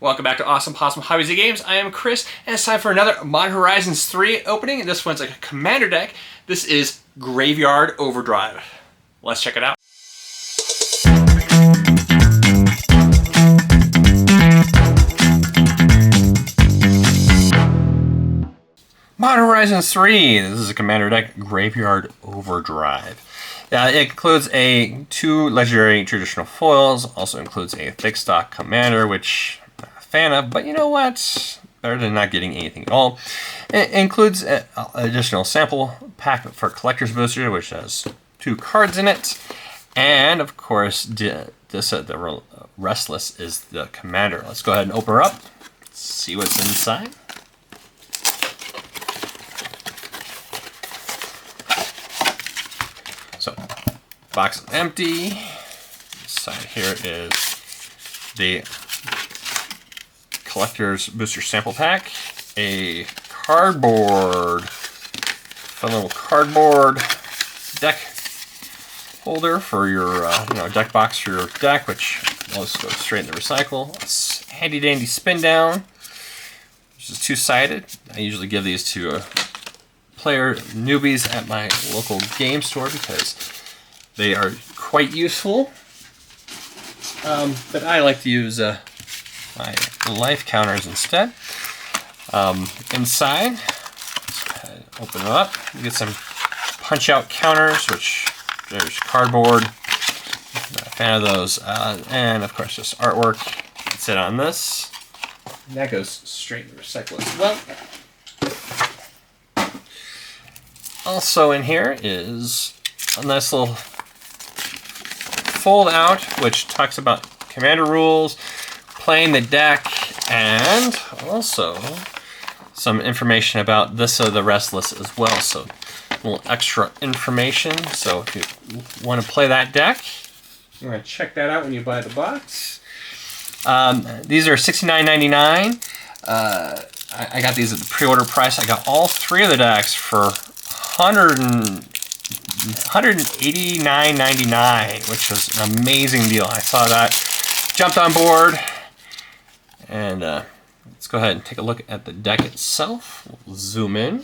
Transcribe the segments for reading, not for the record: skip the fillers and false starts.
Welcome back to Awesome Possum Hobbies and Games. I am Chris, and it's time for another Modern Horizons 3 opening. This one's a commander deck. This is Graveyard Overdrive. Let's check it out. Modern Horizons 3. This is a commander deck, Graveyard Overdrive. It includes 2 legendary traditional foils, also includes a thick stock commander, which I'm not a fan of, but you know what? Better than not getting anything at all. It includes an additional sample pack for Collector's Booster, which has 2 cards in it. And of course, Disa the Restless is the commander. Let's go ahead and open her up, see what's inside. So, box is empty. Inside here is the Collector's Booster Sample Pack, a cardboard, fun little cardboard deck holder for your deck box for your deck, which always goes straight in the recycle. It's handy dandy spin down, which is 2-sided. I usually give these to player newbies at my local game store because they are quite useful. But I like to use my life counters instead. Inside, let's go ahead and open it up. You get some punch out counters, which there's cardboard. I'm not a fan of those. And of course, just artwork. That's it on this. And that goes straight in the recycle as well. Also in here is a nice little fold out, which talks about commander rules, playing the deck, and also some information about Disa the Restless as well. So a little extra information. So if you want to play that deck, you want to check that out when you buy the box. These are $69.99. I got these at the pre-order price. I got all 3 of the decks for $189.99, which was an amazing deal. I saw that, jumped on board, and let's go ahead and take a look at the deck itself. We'll zoom in.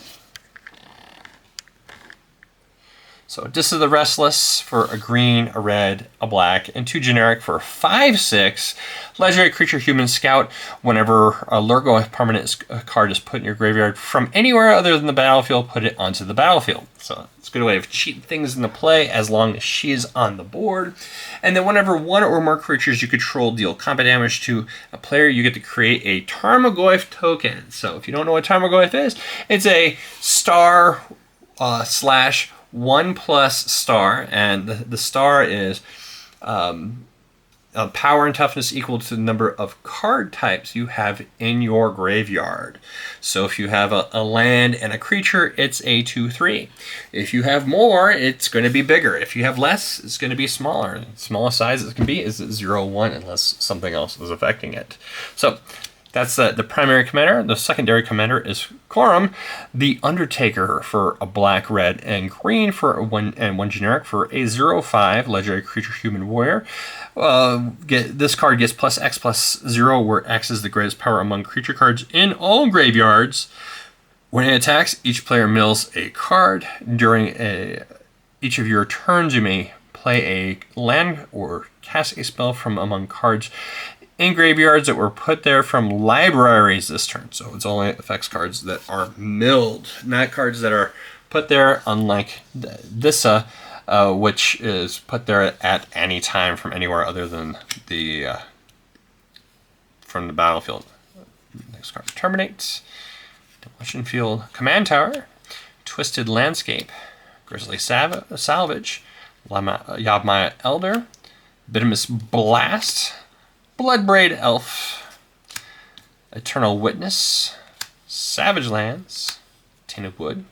So Disa the Restless for a green, a red, a black, and 2 generic for a 5/6 legendary creature human scout. Whenever a Lurgo permanent card is put in your graveyard from anywhere other than the battlefield, put it onto the battlefield. So it's a good way of cheating things into play as long as she is on the board. And then whenever 1 or more creatures you control deal combat damage to a player, you get to create a Tarmogoyf token. So if you don't know what Tarmogoyf is, it's a star slash 1+ star, and the star is power and toughness equal to the number of card types you have in your graveyard. So if you have a land and a creature, it's a 2/3. If you have more, it's going to be bigger. If you have less, it's going to be smaller. The smallest size it can be is 0/1 unless something else is affecting it. So that's the primary commander. The secondary commander is Corum, the Undertaker for a black, red, and green for a 1 generic for a 0/5 legendary creature human warrior. This card gets +X+0, where X is the greatest power among creature cards in all graveyards. When it attacks, each player mills a card. During each of your turns, you may play a land or cast a spell from among cards in graveyards that were put there from libraries this turn. So it's only affects cards that are milled, not cards that are put there, unlike Disa, which is put there at any time from anywhere other than from the battlefield. Next card, Terminate, Demolition Field, Command Tower, Twisted Landscape, Grizzly Salvage, Yavimaya Elder, Bidimus Blast, Bloodbraid Elf, Eternal Witness, Savage Lands, Tainted Wood,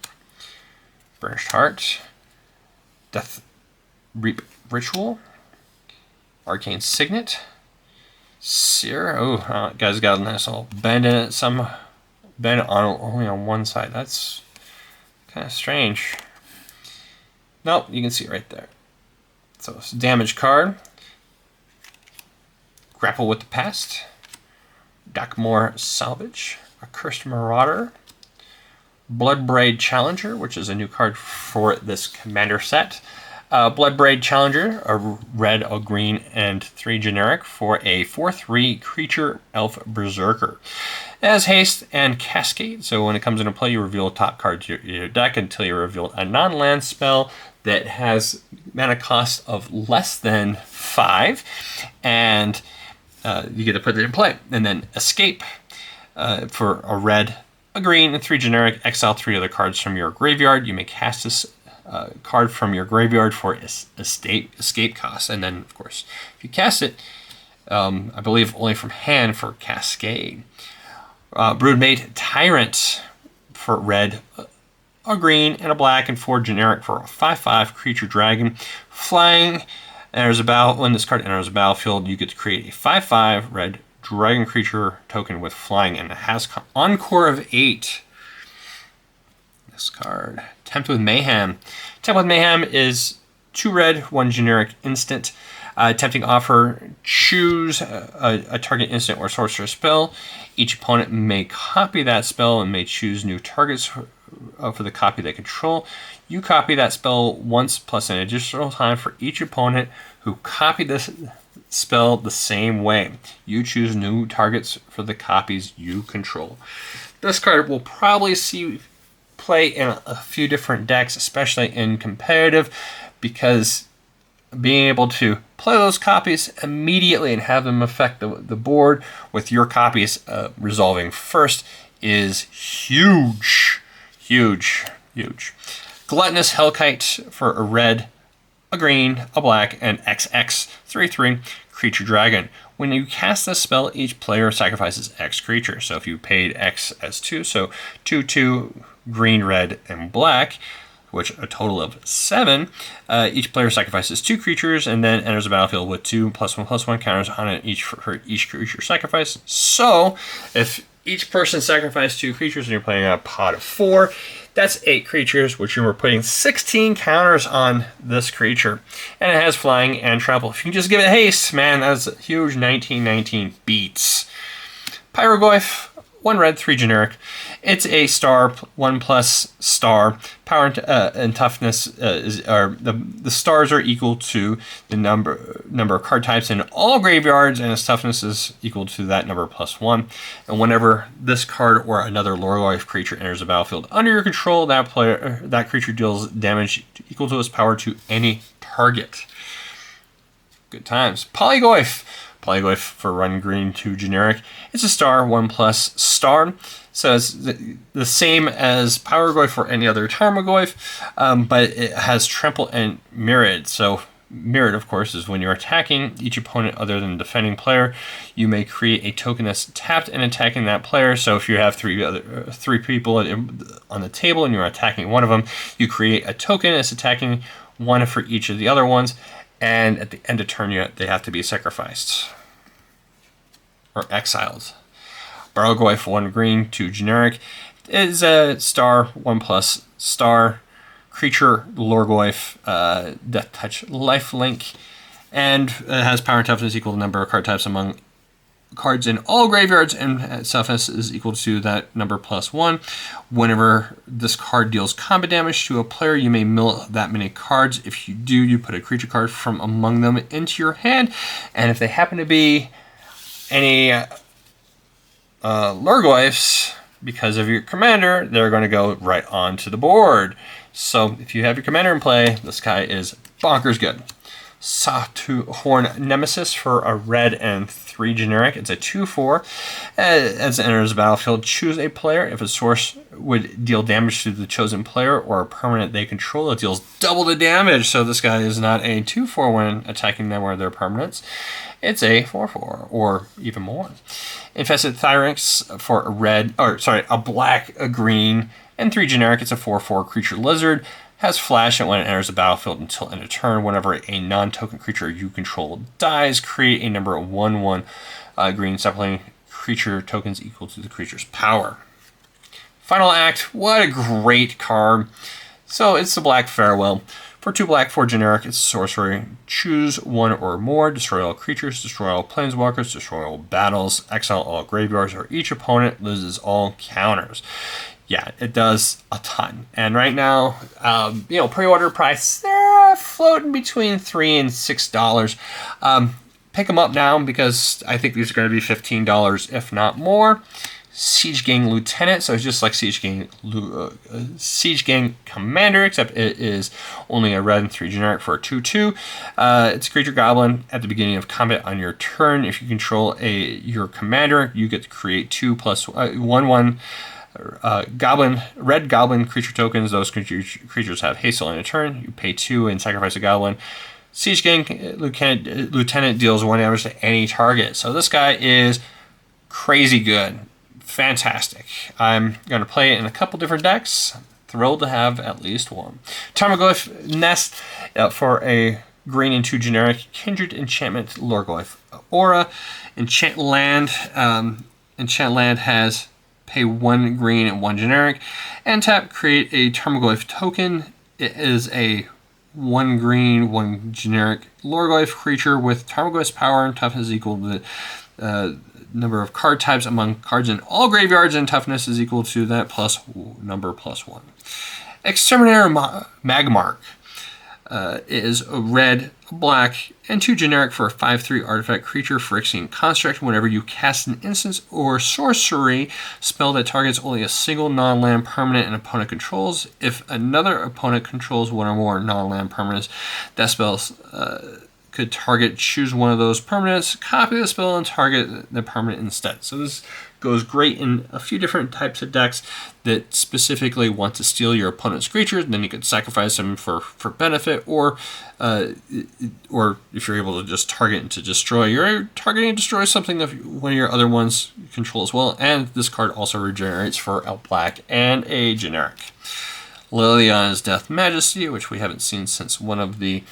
Burnished Heart, Death Reap Ritual, Arcane Signet, Seer. Oh, guys got a nice little bend in it. Some bend only on one side. That's kind of strange. Nope, you can see it right there. So it's a damage card. Grapple with the Past, Dakmor Salvage, a Cursed Marauder, Bloodbraid Challenger, which is a new card for this commander set. Bloodbraid Challenger, a red, a green, and 3 generic for a 4/3 creature elf berserker. It has haste and cascade, so when it comes into play, you reveal top card to your deck until you reveal a non-land spell that has mana cost of less than 5, and you get to put it in play. And then escape for a red, a green, and 3 generic. Exile 3 other cards from your graveyard. You may cast this card from your graveyard for escape cost, and then of course if you cast it, I believe only from hand for cascade. Broodmate Tyrant for red, a green, and a black, and 4 generic for a 5/5 creature dragon. Flying enters a battle. When this card enters the battlefield, you get to create a 5/5 red dragon creature token with flying, and it has Encore of 8. This card, Temp with Mayhem. Temp with Mayhem is 2 red, 1 generic instant. Tempting offer, choose a target instant or sorcerer spell. Each opponent may copy that spell and may choose new targets for the copy they control. You copy that spell once plus an additional time for each opponent who copied this spell the same way. You choose new targets for the copies you control. This card will probably see play in a few different decks, especially in competitive, because being able to play those copies immediately and have them affect the board with your copies resolving first is huge. Huge. Gluttonous Hellkite for a red, a green, a black, and XX 3/3 creature dragon. When you cast this spell, each player sacrifices X creature. So if you paid X as 2, so 2/2 green, red, and black, which a total of 7. Each player sacrifices 2 creatures and then enters the battlefield with 2+1/+1 counters on it for each creature sacrifice. So if each person sacrificed 2 creatures and you're playing a pot of 4, that's 8 creatures, which you were putting 16 counters on this creature. And it has flying and trample. If you can just give it haste, man, that's a huge 19/19 beats. Pyrogoyf, 1 red, 3 generic. It's a star, 1+ star. Power and toughness the stars are equal to the number of card types in all graveyards, and its toughness is equal to that number +1. And whenever this card or another Lorgoyf creature enters the battlefield under your control, that creature deals damage equal to its power to any target. Good times. Polygoyf for 1 green, 2 generic. It's a star, 1+ star. So it's the same as Pyrogoyf or any other Tarmogoyf, but it has trample and mirrored. So mirrored, of course, is when you're attacking each opponent other than the defending player, you may create a token that's tapped and attacking that player. So if you have three people on the table and you're attacking one of them, you create a token that's attacking one for each of the other ones, and at the end of turn, they have to be sacrificed or exiled. Barrowgoyf, 1 green, 2 generic. It is a star, 1+ star. Creature, Lorgoyf, Death Touch, Lifelink. And it has power and toughness equal to the number of card types among cards in all graveyards, and toughness is equal to that number +1. Whenever this card deals combat damage to a player, you may mill that many cards. If you do, you put a creature card from among them into your hand. And if they happen to be any Lorgoyfs, because of your commander, they're going to go right onto the board. So if you have your commander in play, this guy is bonkers good. Sawhorn Nemesis for a red and 3 generic. It's a 2/4. As it enters the battlefield, choose a player. If a source would deal damage to the chosen player or a permanent they control, it deals double the damage. So this guy is not a 2/4 when attacking them or their permanents. It's a 4/4 or even more. Infested Thyrex for a black, a green, and 3 generic. It's a 4/4 creature lizard. Has flash, and when it enters the battlefield until end of turn, whenever a non-token creature you control dies, create a number of 1/1 green supplementing creature tokens equal to the creature's power. Final Act, what a great card. So it's the Black Farewell. For 2 black, 4 generic, it's sorcery. Choose one or more, destroy all creatures, destroy all planeswalkers, destroy all battles, exile all graveyards, or each opponent loses all counters. Yeah, it does a ton. And right now, pre-order price, they're floating between $3 and $6. Pick them up now because I think these are going to be $15, if not more. Siege Gang Lieutenant, so it's just like Siege Gang Commander, except it is only a red and 3 generic for a 2/2. It's a creature goblin. At the beginning of combat on your turn, if you control your commander, you get to create 2+1/1 red goblin creature tokens. Those creatures have haste on a turn. You pay 2 and sacrifice a goblin. Siege Gang Lieutenant deals 1 damage to any target. So this guy is crazy good. Fantastic. I'm going to play it in a couple different decks. Thrilled to have at least one. Tarmogoyf Nest for a green and 2 generic. Kindred Enchantment Lorgoyf Aura. Enchant Land. Enchant Land has pay 1 green and 1 generic. And tap, create a Tarmogoyf token. It is a 1 green, 1 generic Lorgoyf creature with Tarmogoyf's power and toughness equal to the number of card types among cards in all graveyards, and toughness is equal to that plus number +1. Exterminar Magmar is a red, black, and 2 generic for a 5/3 artifact creature Phyrexian Construct. Whenever you cast an instance or sorcery spell that targets only a single non-land permanent an opponent controls, if another opponent controls 1 or more non-land permanents, that spell could target, choose one of those permanents, copy the spell, and target the permanent instead. So this goes great in a few different types of decks that specifically want to steal your opponent's creatures, and then you could sacrifice them for benefit, or if you're able to just target and to destroy, you're targeting and destroy something that one of your other ones control as well. And this card also regenerates for a black and a generic. Liliana's Death Majesty, which we haven't seen since one of the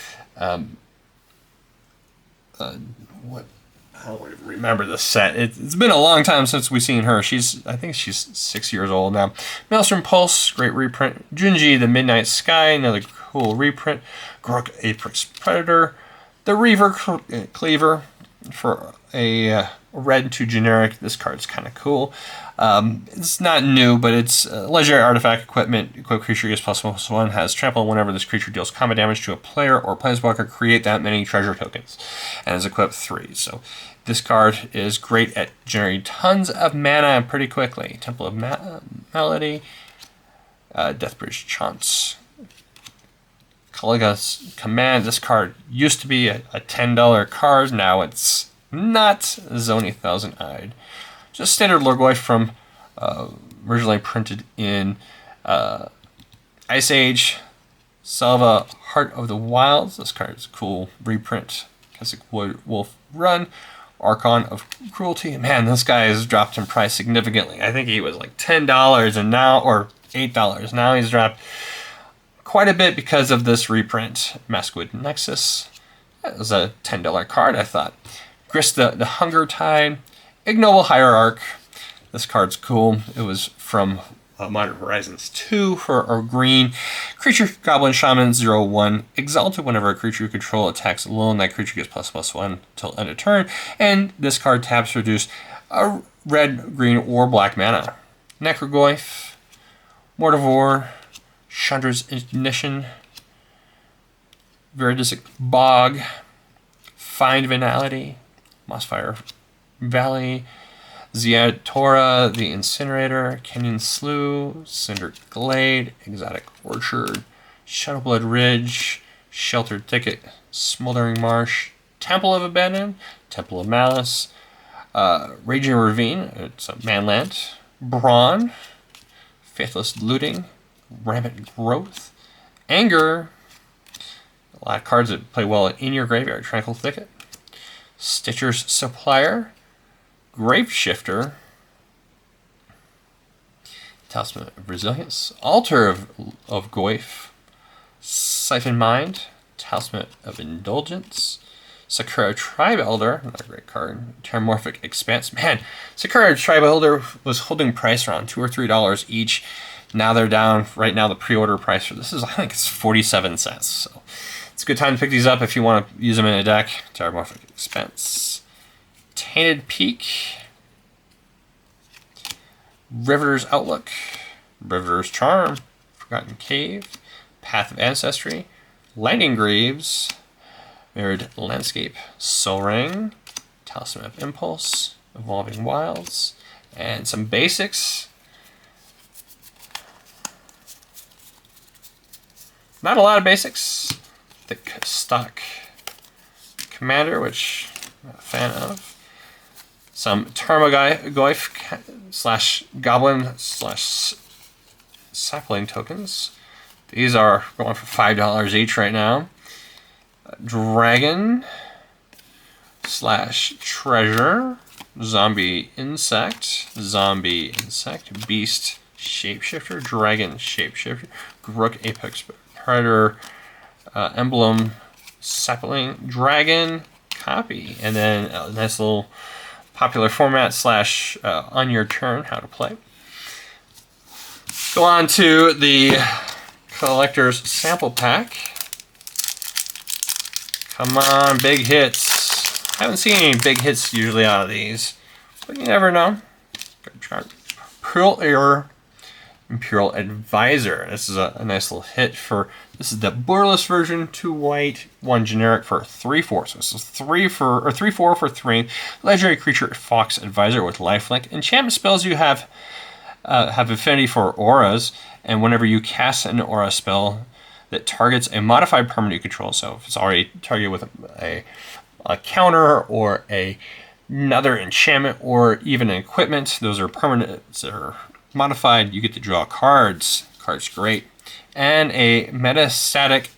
I don't remember the set. It's been a long time since we've seen her. I think she's 6 years old now. Maelstrom Pulse, great reprint. Junji, the Midnight Sky, another cool reprint. Grok, Apex Predator. The Reaver Cleaver for a red 2 generic. This card's kind of cool. It's not new, but it's legendary artifact equipment. Equipped creature gets +1/+1, has trample. Whenever this creature deals combat damage to a player or planeswalker, create that many treasure tokens. And is equipped 3. So this card is great at generating tons of mana pretty quickly. Temple of Melody, Deathbridge Chance. Polygo's Command. This card used to be a $10 card. Now it's not. Zoni Thousand-Eyed. Just standard Lorgoyf from originally printed in Ice Age. Salva, Heart of the Wilds. This card is a cool reprint. Classic Wolf Run. Archon of Cruelty. Man, this guy has dropped in price significantly. I think he was like $10 and now, or $8. Now he's dropped quite a bit because of this reprint. Maskwood Nexus. That was a $10 card, I thought. Grist the Hunger Tide. Ignoble Hierarch. This card's cool. It was from Modern Horizons 2 for a green. Creature Goblin Shaman 0/1. Exalted whenever a creature you control attacks alone. That creature gets ++1 until end of turn. And this card taps to reduce a red, green, or black mana. Necrogoyf. Mortivore. Chandra's Ignition. Veridisic Bog. Find Venality. Mossfire Valley. Ziatora, the Incinerator, Canyon Slough, Cinder Glade, Exotic Orchard, Shadowblood Ridge, Sheltered Thicket, Smoldering Marsh, Temple of Abandon, Temple of Malice, Raging Ravine, it's a Manland, Brawn, Faithless Looting, Rampant Growth, Anger, a lot of cards that play well in your graveyard, Tranquil Thicket, Stitcher's Supplier, Grave Shifter, Talisman of Resilience, Altar of Goyf, Siphon Mind, Talisman of Indulgence, Sakura Tribe Elder, another great card, Terramorphic Expanse. Man, Sakura Tribe Elder was holding price around $2 or $3 each Now they're down. Right now the pre-order price for this is, I think it's 47 cents. So it's a good time to pick these up if you want to use them in a deck. Terramorphic Expense. Tainted Peak. Riveter's Outlook. Riveter's Charm. Forgotten Cave. Path of Ancestry. Lightning Greaves. Mirrored Landscape. Soul Ring. Talisman of Impulse. Evolving Wilds. And some basics. Not a lot of basics. The stock Commander, which I'm not a fan of. Some Tarmogoyf slash Goblin slash Sapling tokens. These are going for $5 each right now. Dragon slash Treasure. Zombie Insect. Beast Shapeshifter. Dragon Shapeshifter. Grook Apex Predator. Emblem Sapling Dragon copy. And then a nice little popular format slash on your turn how to play. Go on to the collector's sample pack. Come on, big hits. I haven't seen any big hits usually out of these, but you never know. Pearl Air Imperial Advisor. This is a nice little hit for, this is the borderless version, 2 white, 1 generic for 3/4. So this is 3/4 for 3. Legendary creature Fox Advisor with lifelink. Enchantment spells you have affinity for auras, and whenever you cast an aura spell that targets a modified permanent you control, so if it's already targeted with a counter or another enchantment or even an equipment, those are permanents that are modified, you get to draw cards. Card's great. And a Metastatic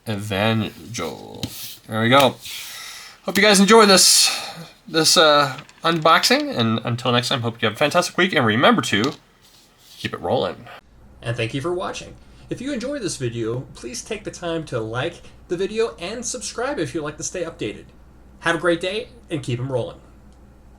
Evangel. There we go. Hope you guys enjoy this unboxing, and until next time, hope you have a fantastic week, and remember to keep it rolling. And thank you for watching. If you enjoyed this video, please take the time to like the video and subscribe if you'd like to stay updated. Have a great day, and keep them rolling.